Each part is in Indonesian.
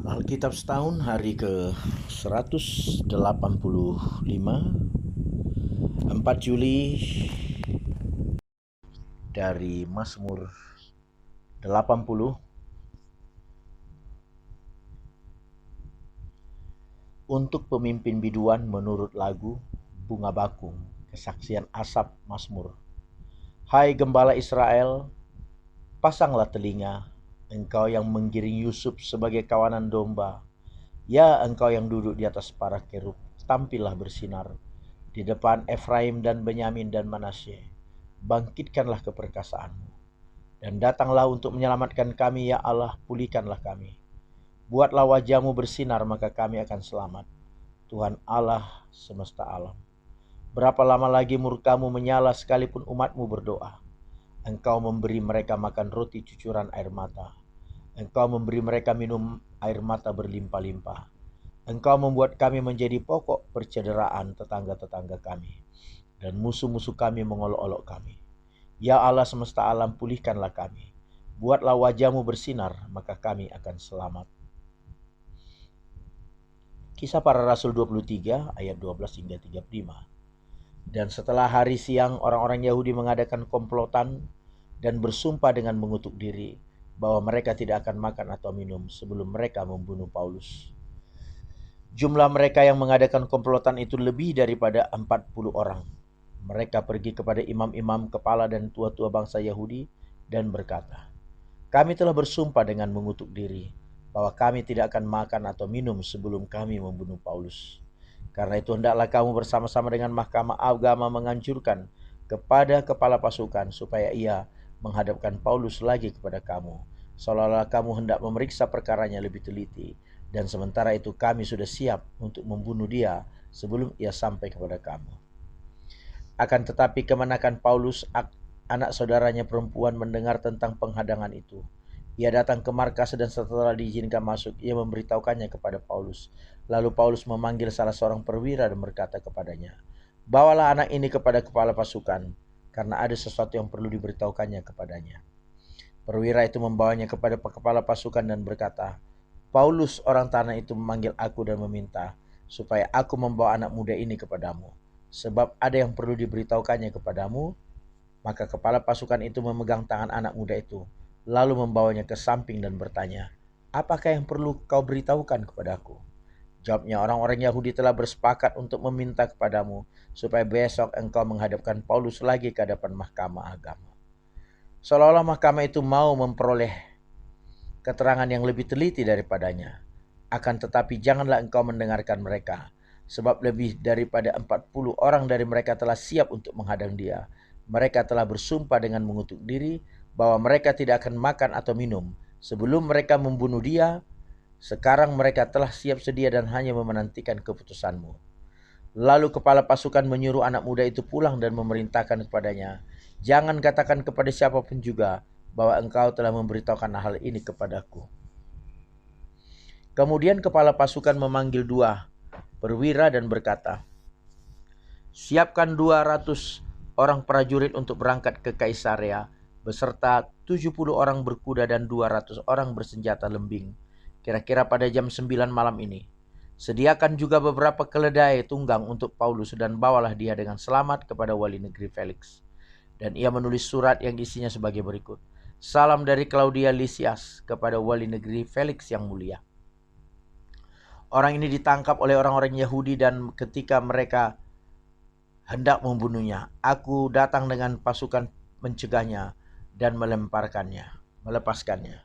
Alkitab setahun hari ke-185, 4 Juli, dari Mazmur 80. Untuk pemimpin biduan menurut lagu Bunga Bakung, kesaksian Asap Mazmur. Hai gembala Israel, pasanglah telinga, engkau yang menggiring Yusuf sebagai kawanan domba. Ya, engkau yang duduk di atas para kerub, tampillah bersinar di depan Efraim dan Benyamin dan Manasye. Bangkitkanlah keperkasaanmu, dan datanglah untuk menyelamatkan kami, ya Allah, pulihkanlah kami. Buatlah wajahmu bersinar, maka kami akan selamat, Tuhan Allah semesta alam. Berapa lama lagi murkamu menyala sekalipun umatmu berdoa? Engkau memberi mereka makan roti cucuran air mata. Engkau memberi mereka minum air mata berlimpah-limpah. Engkau membuat kami menjadi pokok percederaan tetangga-tetangga kami, dan musuh-musuh kami mengolok-olok kami. Ya Allah semesta alam, pulihkanlah kami. Buatlah wajahmu bersinar, maka kami akan selamat. Kisah Para Rasul 23 ayat 12 hingga 35. Dan setelah hari siang, orang-orang Yahudi mengadakan komplotan dan bersumpah dengan mengutuk diri bahwa mereka tidak akan makan atau minum sebelum mereka membunuh Paulus. Jumlah mereka yang mengadakan komplotan itu lebih daripada 40 orang. Mereka pergi kepada imam-imam, kepala dan tua-tua bangsa Yahudi dan berkata, kami telah bersumpah dengan mengutuk diri bahwa kami tidak akan makan atau minum sebelum kami membunuh Paulus. Karena itu hendaklah kamu bersama-sama dengan mahkamah agama menganjurkan kepada kepala pasukan supaya ia menghadapkan Paulus lagi kepada kamu, seolah-olah kamu hendak memeriksa perkaranya lebih teliti, dan sementara itu kami sudah siap untuk membunuh dia sebelum ia sampai kepada kamu. Akan tetapi kemenakan Paulus, anak saudaranya perempuan, mendengar tentang penghadangan itu. Ia datang ke markas dan setelah diizinkan masuk, ia memberitahukannya kepada Paulus. Lalu Paulus memanggil salah seorang perwira dan berkata kepadanya, bawalah anak ini kepada kepala pasukan, karena ada sesuatu yang perlu diberitahukannya kepadanya. Perwira itu membawanya kepada kepala pasukan dan berkata, Paulus orang tanah itu memanggil aku dan meminta supaya aku membawa anak muda ini kepadamu, sebab ada yang perlu diberitahukannya kepadamu. Maka kepala pasukan itu memegang tangan anak muda itu, lalu membawanya ke samping dan bertanya, apakah yang perlu kau beritahukan kepadaku? Jawabnya, orang-orang Yahudi telah bersepakat untuk meminta kepadamu supaya besok engkau menghadapkan Paulus lagi ke hadapan mahkamah agama. Seolah-olah mahkamah itu mau memperoleh keterangan yang lebih teliti daripadanya. Akan tetapi janganlah engkau mendengarkan mereka, sebab lebih daripada 40 orang dari mereka telah siap untuk menghadang dia. Mereka telah bersumpah dengan mengutuk diri bahwa mereka tidak akan makan atau minum sebelum mereka membunuh dia. Sekarang mereka telah siap sedia dan hanya menantikan keputusanmu. Lalu kepala pasukan menyuruh anak muda itu pulang dan memerintahkan kepadanya, jangan katakan kepada siapapun juga bahwa engkau telah memberitahukan hal ini kepadaku. Kemudian kepala pasukan memanggil 2 perwira dan berkata, siapkan 200 orang prajurit untuk berangkat ke Kaisarea beserta 70 orang berkuda dan 200 orang bersenjata lembing, kira-kira pada jam 9 malam ini. Sediakan juga beberapa keledai tunggang untuk Paulus dan bawalah dia dengan selamat kepada wali negeri Felix. Dan ia menulis surat yang isinya sebagai berikut. Salam dari Claudia Lysias kepada wali negeri Felix yang mulia. Orang ini ditangkap oleh orang-orang Yahudi dan ketika mereka hendak membunuhnya, aku datang dengan pasukan mencegahnya dan melepaskannya.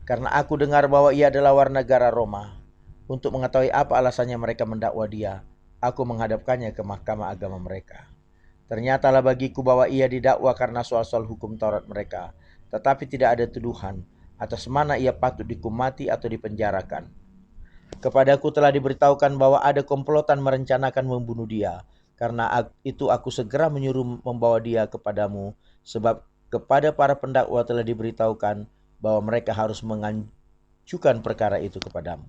Karena aku dengar bahwa ia adalah warga negara Roma. Untuk mengetahui apa alasannya mereka mendakwa dia, aku menghadapkannya ke mahkamah agama mereka. Ternyatalah bagiku bahwa ia didakwa karena soal-soal hukum Taurat mereka, tetapi tidak ada tuduhan atas mana ia patut dihukum mati atau dipenjarakan. Kepadaku telah diberitahukan bahwa ada komplotan merencanakan membunuh dia. Karena itu aku segera menyuruh membawa dia kepadamu, sebab kepada para pendakwa telah diberitahukan bahwa mereka harus mengajukan perkara itu kepadamu.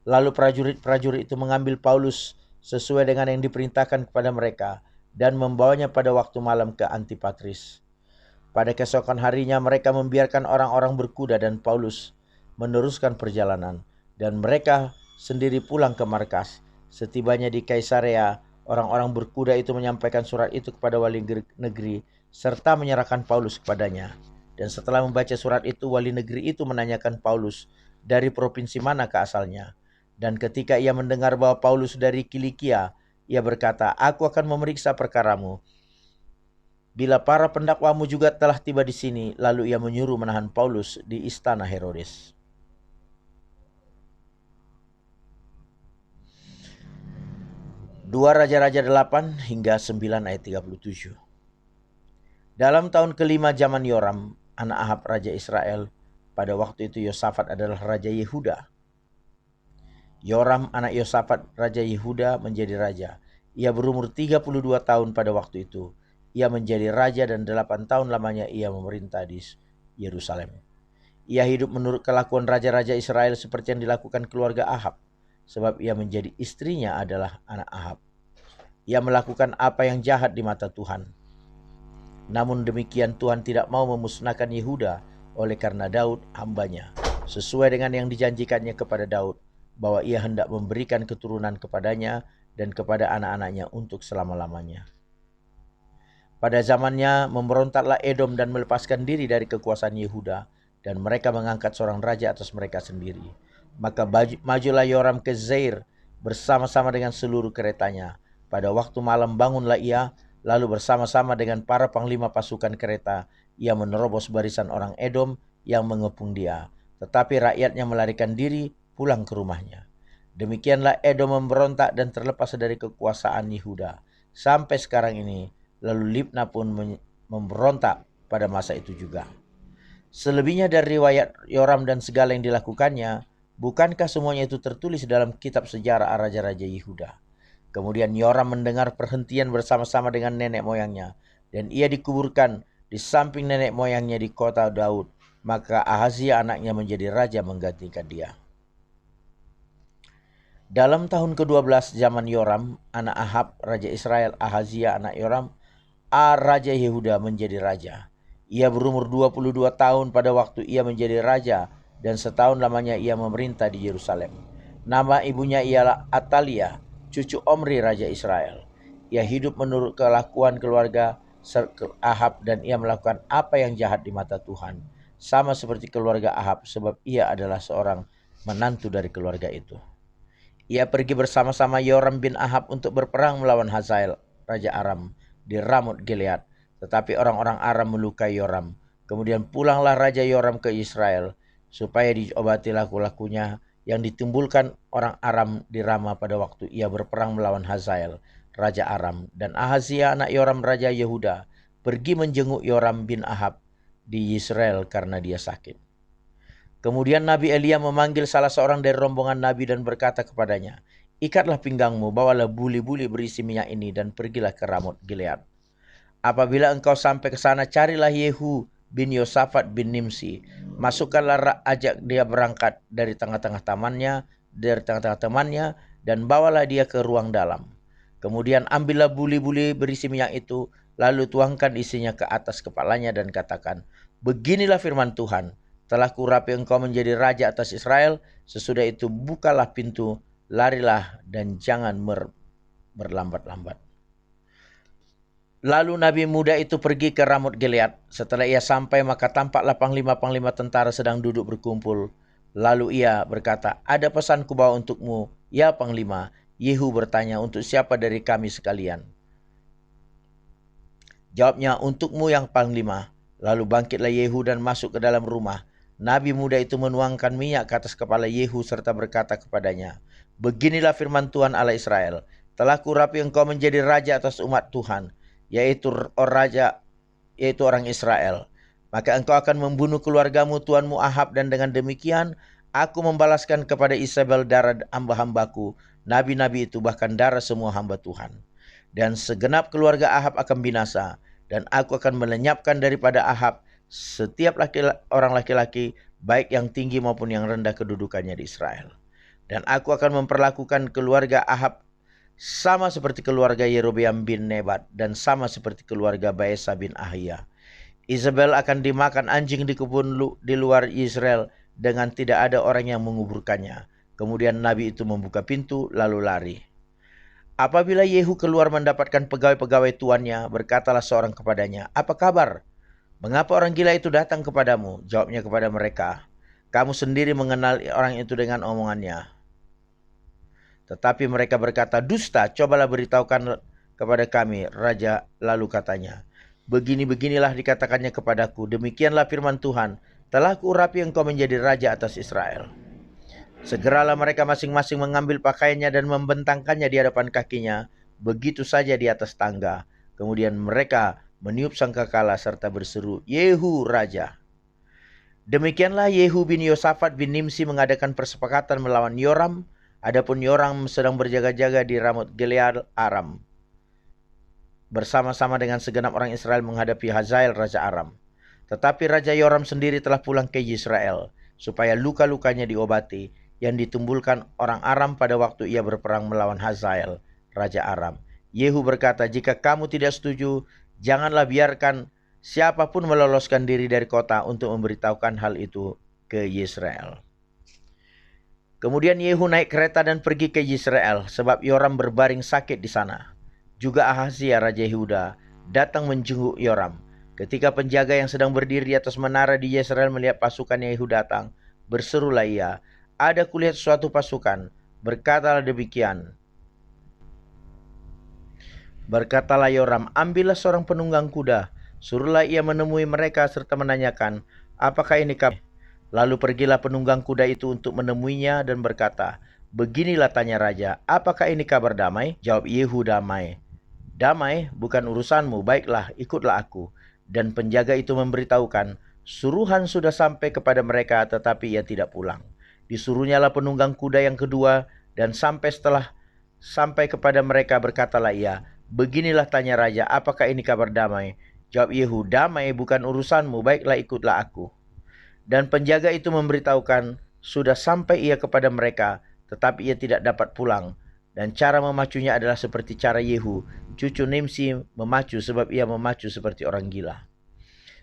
Lalu prajurit-prajurit itu mengambil Paulus sesuai dengan yang diperintahkan kepada mereka dan membawanya pada waktu malam ke Antipatris. Pada keesokan harinya mereka membiarkan orang-orang berkuda dan Paulus meneruskan perjalanan, dan mereka sendiri pulang ke markas. Setibanya di Kaisarea, orang-orang berkuda itu menyampaikan surat itu kepada wali negeri, serta menyerahkan Paulus kepadanya. Dan setelah membaca surat itu, wali negeri itu menanyakan Paulus dari provinsi manakah asalnya. Dan ketika ia mendengar bahwa Paulus dari Kilikia, ia berkata, "Aku akan memeriksa perkaramu. Bila para pendakwamu juga telah tiba di sini," lalu ia menyuruh menahan Paulus di istana Herodes. Dua Raja-Raja 8 hingga 9 ayat 37. Dalam tahun kelima zaman Yoram, anak Ahab Raja Israel, pada waktu itu Yosafat adalah Raja Yehuda. Yoram anak Yosafat Raja Yehuda menjadi raja. Ia berumur 32 tahun pada waktu itu. Ia menjadi raja dan 8 tahun lamanya ia memerintah di Yerusalem. Ia hidup menurut kelakuan raja-raja Israel seperti yang dilakukan keluarga Ahab, sebab ia menjadi istrinya adalah anak Ahab. Ia melakukan apa yang jahat di mata Tuhan. Namun demikian Tuhan tidak mau memusnahkan Yehuda oleh karena Daud hambanya, sesuai dengan yang dijanjikannya kepada Daud, bahwa ia hendak memberikan keturunan kepadanya dan kepada anak-anaknya untuk selama-lamanya. Pada zamannya memberontaklah Edom dan melepaskan diri dari kekuasaan Yehuda, dan mereka mengangkat seorang raja atas mereka sendiri. Maka majulah Yoram ke Zair bersama-sama dengan seluruh keretanya. Pada waktu malam bangunlah ia, lalu bersama-sama dengan para panglima pasukan kereta, ia menerobos barisan orang Edom yang mengepung dia. Tetapi rakyatnya melarikan diri pulang ke rumahnya. Demikianlah Edom memberontak dan terlepas dari kekuasaan Yehuda sampai sekarang ini. Lalu Libna pun memberontak pada masa itu juga. Selebihnya dari riwayat Yoram dan segala yang dilakukannya, bukankah semuanya itu tertulis dalam kitab sejarah Raja-Raja Yehuda? Kemudian Yoram mendengar perhentian bersama-sama dengan nenek moyangnya, dan ia dikuburkan di samping nenek moyangnya di kota Daud. Maka Ahazia anaknya menjadi raja menggantikan dia. Dalam tahun ke-12 zaman Yoram, anak Ahab, Raja Israel, Ahazia anak Yoram, Raja Yehuda menjadi raja. Ia berumur 22 tahun pada waktu ia menjadi raja, dan setahun lamanya ia memerintah di Yerusalem. Nama ibunya ialah Atalia, cucu Omri Raja Israel. Ia hidup menurut kelakuan keluarga Ahab, dan ia melakukan apa yang jahat di mata Tuhan, sama seperti keluarga Ahab, sebab ia adalah seorang menantu dari keluarga itu. Ia pergi bersama-sama Yoram bin Ahab untuk berperang melawan Hazael, Raja Aram, di Ramot Gilead. Tetapi orang-orang Aram melukai Yoram. Kemudian pulanglah Raja Yoram ke Israel, supaya diobati laku-lakunya yang ditimbulkan orang Aram di Rama pada waktu ia berperang melawan Hazael, Raja Aram. Dan Ahazia anak Yoram Raja Yehuda pergi menjenguk Yoram bin Ahab di Israel karena dia sakit. Kemudian Nabi Elia memanggil salah seorang dari rombongan Nabi dan berkata kepadanya, "Ikatlah pinggangmu, bawalah buli-buli berisi minyak ini dan pergilah ke Ramot Gilead. Apabila engkau sampai ke sana, carilah Yehu bin Yosafat bin Nimsi. Masukkanlah, ajak dia berangkat dari tengah-tengah temannya, dan bawalah dia ke ruang dalam. Kemudian ambillah buli-buli berisi minyak itu, lalu tuangkan isinya ke atas kepalanya dan katakan, 'Beginilah firman Tuhan, telah kurapi engkau menjadi raja atas Israel. Sesudah itu bukalah pintu, larilah dan jangan berlambat-lambat.' Lalu Nabi muda itu pergi ke Ramot Gilead. Setelah ia sampai, maka tampaklah panglima-panglima tentara sedang duduk berkumpul. Lalu ia berkata, 'Ada pesan kubawa untukmu, ya panglima.' Yehu bertanya, 'Untuk siapa dari kami sekalian?' Jawabnya, 'Untukmu yang panglima.' Lalu bangkitlah Yehu dan masuk ke dalam rumah. Nabi muda itu menuangkan minyak ke atas kepala Yehu serta berkata kepadanya, 'Beginilah firman Tuhan Allah Israel, telah kurapi engkau menjadi raja atas umat Tuhan, yaitu orang Israel. Maka engkau akan membunuh keluargamu, tuanmu Ahab, dan dengan demikian aku membalaskan kepada Isabel darah hamba-hambaku, nabi-nabi itu, bahkan darah semua hamba Tuhan. Dan segenap keluarga Ahab akan binasa, dan aku akan melenyapkan daripada Ahab setiap orang laki-laki, baik yang tinggi maupun yang rendah kedudukannya di Israel. Dan aku akan memperlakukan keluarga Ahab sama seperti keluarga Yerobeam bin Nebat, dan sama seperti keluarga Baesa bin Ahia. Isabel akan dimakan anjing di kebun di luar Israel, dengan tidak ada orang yang menguburkannya. Kemudian nabi itu membuka pintu lalu lari. Apabila Yehu keluar mendapatkan pegawai-pegawai tuannya, berkatalah seorang kepadanya, "Apa kabar? Mengapa orang gila itu datang kepadamu?" Jawabnya kepada mereka, "Kamu sendiri mengenal orang itu dengan omongannya." Tetapi mereka berkata, "Dusta, cobalah beritahukan kepada kami." Raja lalu katanya, "Begini-beginilah dikatakannya kepadaku, demikianlah firman Tuhan, telah kuurapi engkau menjadi raja atas Israel." Segeralah mereka masing-masing mengambil pakaiannya dan membentangkannya di hadapan kakinya, begitu saja di atas tangga. Kemudian mereka meniup sangkakala serta berseru, "Yehu raja." Demikianlah Yehu bin Yosafat bin Nimsi mengadakan persepakatan melawan Yoram. Adapun Yoram sedang berjaga-jaga di Ramot Gilead Aram, bersama-sama dengan segenap orang Israel menghadapi Hazael raja Aram. Tetapi Raja Yoram sendiri telah pulang ke Israel, supaya luka-lukanya diobati yang ditimbulkan orang Aram pada waktu ia berperang melawan Hazael raja Aram. Yehu berkata, "Jika kamu tidak setuju, janganlah biarkan siapapun meloloskan diri dari kota untuk memberitahukan hal itu ke Israel." Kemudian Yehu naik kereta dan pergi ke Israel, sebab Yoram berbaring sakit di sana. Juga Ahazia raja Yehuda datang menjenguk Yoram. Ketika penjaga yang sedang berdiri di atas menara di Israel melihat pasukan Yehu datang, berserulah ia, "Ada kulihat suatu pasukan." Berkatalah demikian. Berkatalah Yoram, "Ambillah seorang penunggang kuda, suruhlah ia menemui mereka serta menanyakan, apakah ini kabar?" Lalu pergilah penunggang kuda itu untuk menemuinya dan berkata, "Beginilah," tanya raja, "apakah ini kabar damai?" Jawab Yehu, "Damai." "Damai, bukan urusanmu, baiklah, ikutlah aku." Dan penjaga itu memberitahukan, suruhan sudah sampai kepada mereka, tetapi ia tidak pulang. Disuruhnyalah penunggang kuda yang kedua, dan setelah sampai kepada mereka berkatalah ia, "Beginilah," tanya raja, "apakah ini kabar damai?" Jawab Yehu, "Damai, bukan urusanmu, baiklah, ikutlah aku." Dan penjaga itu memberitahukan, sudah sampai ia kepada mereka, tetapi ia tidak dapat pulang. Dan cara memacunya adalah seperti cara Yehu, cucu Nimsi memacu, sebab ia memacu seperti orang gila.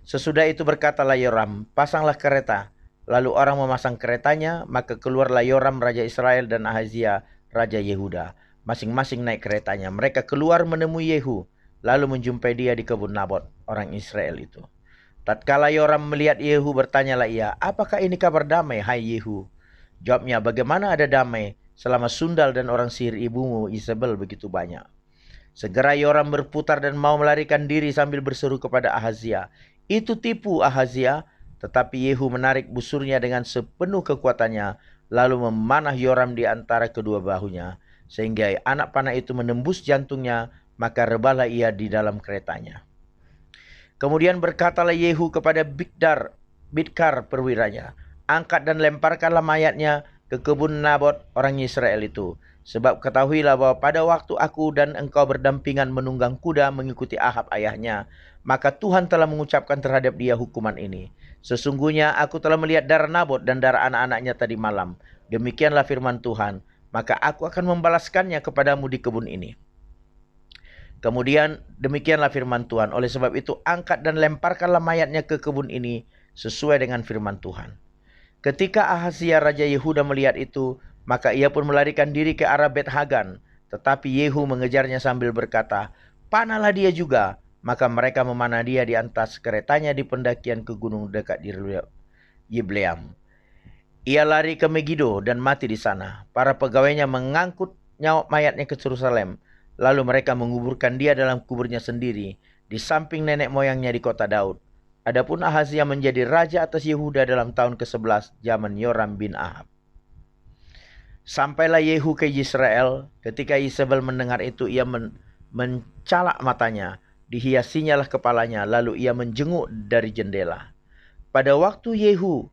Sesudah itu berkatalah Yoram, "Pasanglah kereta." Lalu orang memasang keretanya, maka keluarlah Yoram raja Israel dan Ahazia raja Yehuda. Masing-masing naik keretanya. Mereka keluar menemui Yehu, lalu menjumpai dia di kebun Nabot, orang Israel itu. Tatkala Yoram melihat Yehu, bertanyalah ia, "Apakah ini kabar damai, hai Yehu?" Jawabnya, "Bagaimana ada damai selama sundal dan orang sihir ibumu Isabel begitu banyak?" Segera Yoram berputar dan mau melarikan diri sambil berseru kepada Ahazia, "Itu tipu, Ahazia." Tetapi Yehu menarik busurnya dengan sepenuh kekuatannya, lalu memanah Yoram di antara kedua bahunya, sehingga anak panah itu menembus jantungnya, maka rebahlah ia di dalam keretanya. Kemudian berkatalah Yehu kepada Bidkar perwiranya, "Angkat dan lemparkanlah mayatnya ke kebun Nabot orang Israel itu. Sebab ketahuilah bahwa pada waktu aku dan engkau berdampingan menunggang kuda mengikuti Ahab ayahnya, maka Tuhan telah mengucapkan terhadap dia hukuman ini. Sesungguhnya aku telah melihat darah Nabot dan darah anak-anaknya tadi malam. Demikianlah firman Tuhan, maka aku akan membalaskannya kepadamu di kebun ini." Kemudian demikianlah firman Tuhan, oleh sebab itu angkat dan lemparkanlah mayatnya ke kebun ini sesuai dengan firman Tuhan. Ketika Ahazia raja Yehuda melihat itu, maka ia pun melarikan diri ke arah Bet Hagan. Tetapi Yehu mengejarnya sambil berkata, "Panahlah dia juga." Maka mereka memanah dia di atas keretanya di pendakian ke gunung dekat Yibleam. Ia lari ke Megido dan mati di sana. Para pegawainya mengangkut mayatnya ke Yerusalem. Lalu mereka menguburkan dia dalam kuburnya sendiri, di samping nenek moyangnya di kota Daud. Adapun Ahazia menjadi raja atas Yehuda dalam tahun ke-11 zaman Yoram bin Ahab. Sampailah Yehu ke Israel. Ketika Isabel mendengar itu, ia mencalak matanya, dihiasinyalah kepalanya, lalu ia menjenguk dari jendela. Pada waktu Yehu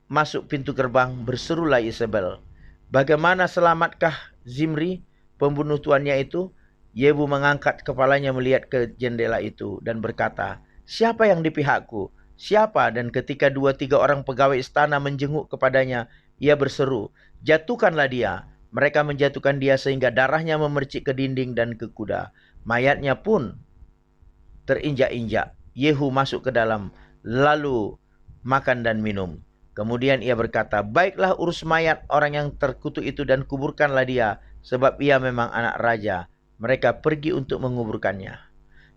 masuk pintu gerbang, berserulah Isabel, "Bagaimana selamatkah Zimri, pembunuh tuannya itu?" Yehu mengangkat kepalanya melihat ke jendela itu dan berkata, "Siapa yang di pihakku? Siapa?" Dan ketika 2-3 orang pegawai istana menjenguk kepadanya, ia berseru, "Jatuhkanlah dia." Mereka menjatuhkan dia sehingga darahnya memercik ke dinding dan ke kuda. Mayatnya pun terinjak-injak. Yehu masuk ke dalam, lalu makan dan minum. Kemudian ia berkata, "Baiklah, urus mayat orang yang terkutuk itu dan kuburkanlah dia, sebab ia memang anak raja." Mereka pergi untuk menguburkannya.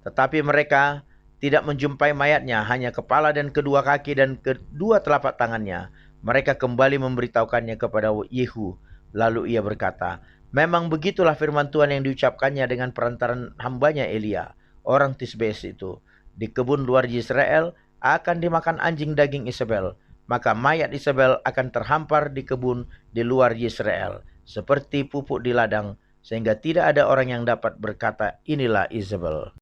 Tetapi mereka tidak menjumpai mayatnya, hanya kepala dan kedua kaki dan kedua telapak tangannya. Mereka kembali memberitahukannya kepada Yehu. Lalu ia berkata, "Memang begitulah firman Tuhan yang diucapkannya dengan perantaran hambanya Elia, orang Tisbes itu. Di kebun luar Yisrael akan dimakan anjing daging Isabel. Maka mayat Isabel akan terhampar di kebun di luar Yisrael, seperti pupuk di ladang, sehingga tidak ada orang yang dapat berkata, 'Inilah Isabel.'"